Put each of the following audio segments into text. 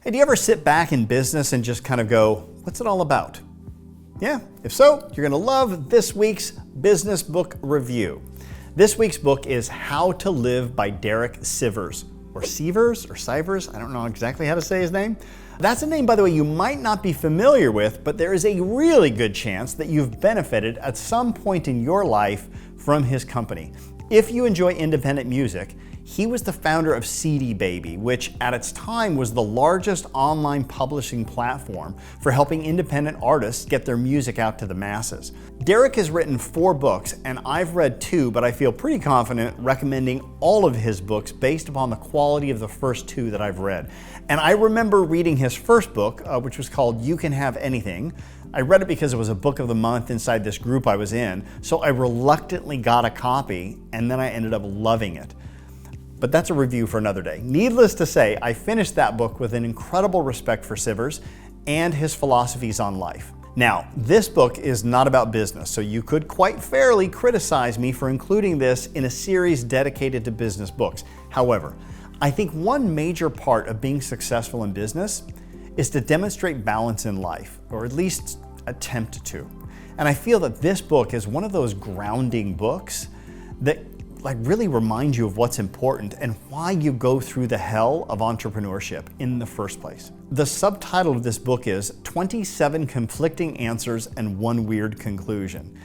Hey, do you ever sit back in business and just kind of go, what's it all about? Yeah, if so, you're gonna love this week's business book review. This week's book is How to Live by Derek Sivers, or Sivers, or Sivers, I don't know exactly how to say his name. That's a name, by the way, you might not be familiar with, but there is a really good chance that you've benefited at some point in your life from his company. If you enjoy independent music, he was the founder of CD Baby, which at its time was the largest online publishing platform for helping independent artists get their music out to the masses. Derek has written 4 books, and I've read 2, but I feel pretty confident recommending all of his books based upon the quality of the first 2 that I've read. And I remember reading his first book, which was called You Can Have Anything. I read it because it was a book of the month inside this group I was in, so I reluctantly got a copy, and then I ended up loving it. But that's a review for another day. Needless to say, I finished that book with an incredible respect for Sivers and his philosophies on life. Now, this book is not about business, so you could quite fairly criticize me for including this in a series dedicated to business books. However, I think one major part of being successful in business is to demonstrate balance in life, or at least attempt to. And I feel that this book is one of those grounding books that really remind you of what's important and why you go through the hell of entrepreneurship in the first place. The subtitle of this book is 27 Conflicting Answers and One Weird Conclusion.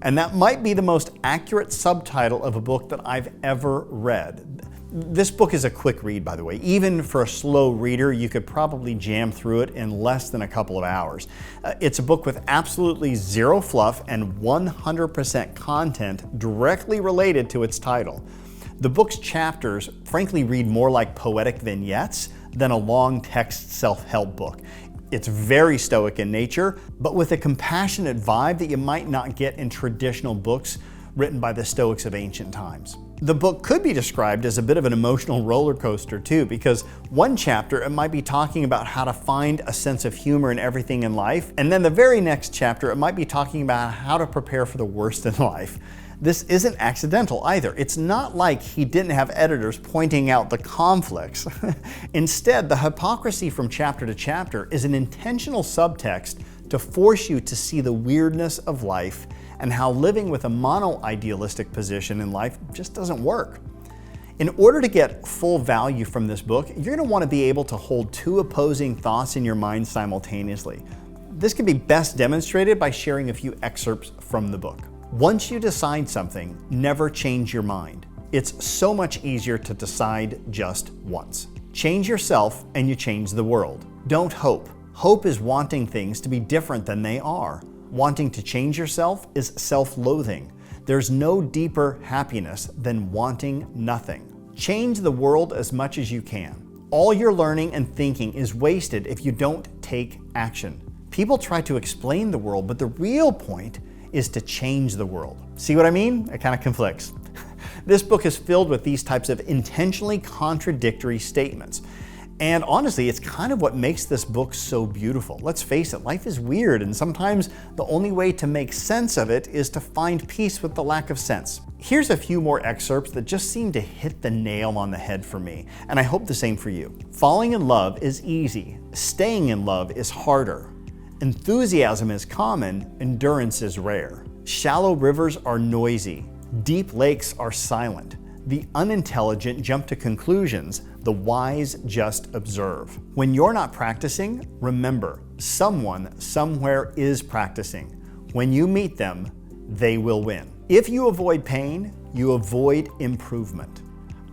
And that might be the most accurate subtitle of a book that I've ever read. This book is a quick read, by the way. Even for a slow reader, you could probably jam through it in less than a couple of hours. It's a book with absolutely zero fluff and 100% content directly related to its title. The book's chapters, frankly, read more like poetic vignettes than a long text self-help book. It's very stoic in nature, but with a compassionate vibe that you might not get in traditional books written by the Stoics of ancient times. The book could be described as a bit of an emotional roller coaster too, because one chapter it might be talking about how to find a sense of humor in everything in life, and then the very next chapter it might be talking about how to prepare for the worst in life. This isn't accidental either. It's not like he didn't have editors pointing out the conflicts. Instead, the hypocrisy from chapter to chapter is an intentional subtext to force you to see the weirdness of life and how living with a mono-idealistic position in life just doesn't work. In order to get full value from this book, you're going to want to be able to hold 2 opposing thoughts in your mind simultaneously. This can be best demonstrated by sharing a few excerpts from the book. Once you decide something, never change your mind. It's so much easier to decide just once. Change yourself and you change the world. Don't hope. Hope is wanting things to be different than they are. Wanting to change yourself is self-loathing. There's no deeper happiness than wanting nothing. Change the world as much as you can. All your learning and thinking is wasted if you don't take action. People try to explain the world, but the real point is to change the world. See what I mean? It kind of conflicts. This book is filled with these types of intentionally contradictory statements. And honestly, it's kind of what makes this book so beautiful. Let's face it, life is weird, and sometimes the only way to make sense of it is to find peace with the lack of sense. Here's a few more excerpts that just seem to hit the nail on the head for me, and I hope the same for you. Falling in love is easy. Staying in love is harder. Enthusiasm is common. Endurance is rare. Shallow rivers are noisy. Deep lakes are silent. The unintelligent jump to conclusions. The wise just observe. When you're not practicing, remember, someone somewhere is practicing. When you meet them, they will win. If you avoid pain, you avoid improvement.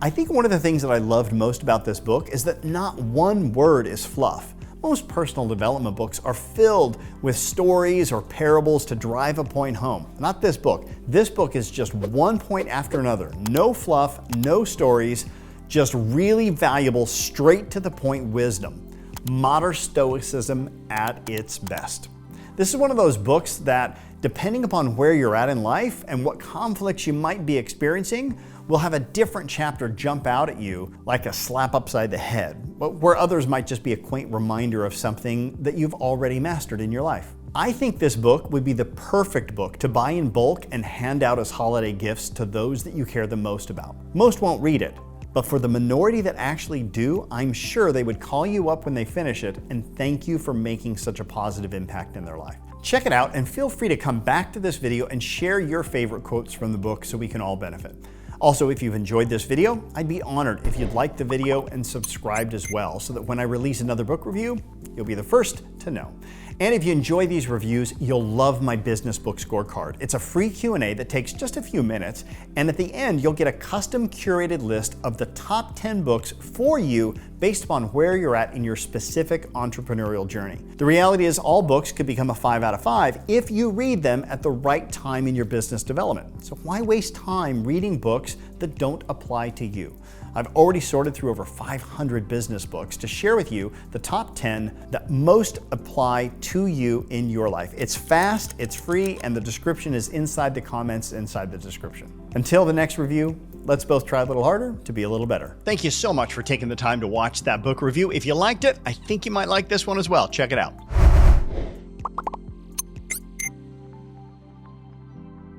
I think one of the things that I loved most about this book is that not one word is fluff. Most personal development books are filled with stories or parables to drive a point home. Not this book. This book is just one point after another. No fluff, no stories, just really valuable, straight to the point wisdom. Modern Stoicism at its best. This is one of those books that, depending upon where you're at in life and what conflicts you might be experiencing, will have a different chapter jump out at you like a slap upside the head, but where others might just be a quaint reminder of something that you've already mastered in your life. I think this book would be the perfect book to buy in bulk and hand out as holiday gifts to those that you care the most about. Most won't read it, But for the minority that actually do, I'm sure they would call you up when they finish it and thank you for making such a positive impact in their life. Check it out and feel free to come back to this video and share your favorite quotes from the book so we can all benefit. Also, if you've enjoyed this video, I'd be honored if you'd like the video and subscribed as well, so that when I release another book review, you'll be the first to know. And if you enjoy these reviews, you'll love my business book scorecard. It's a free Q&A that takes just a few minutes, and at the end, you'll get a custom curated list of the top 10 books for you based upon where you're at in your specific entrepreneurial journey. The reality is all books could become a 5 out of 5 if you read them at the right time in your business development. So why waste time reading books that don't apply to you? I've already sorted through over 500 business books to share with you the top 10 that most apply to you in your life. It's fast, it's free, and the description is inside the comments inside the description. Until the next review, let's both try a little harder to be a little better. Thank you so much for taking the time to watch that book review. If you liked it, I think you might like this one as well. Check it out.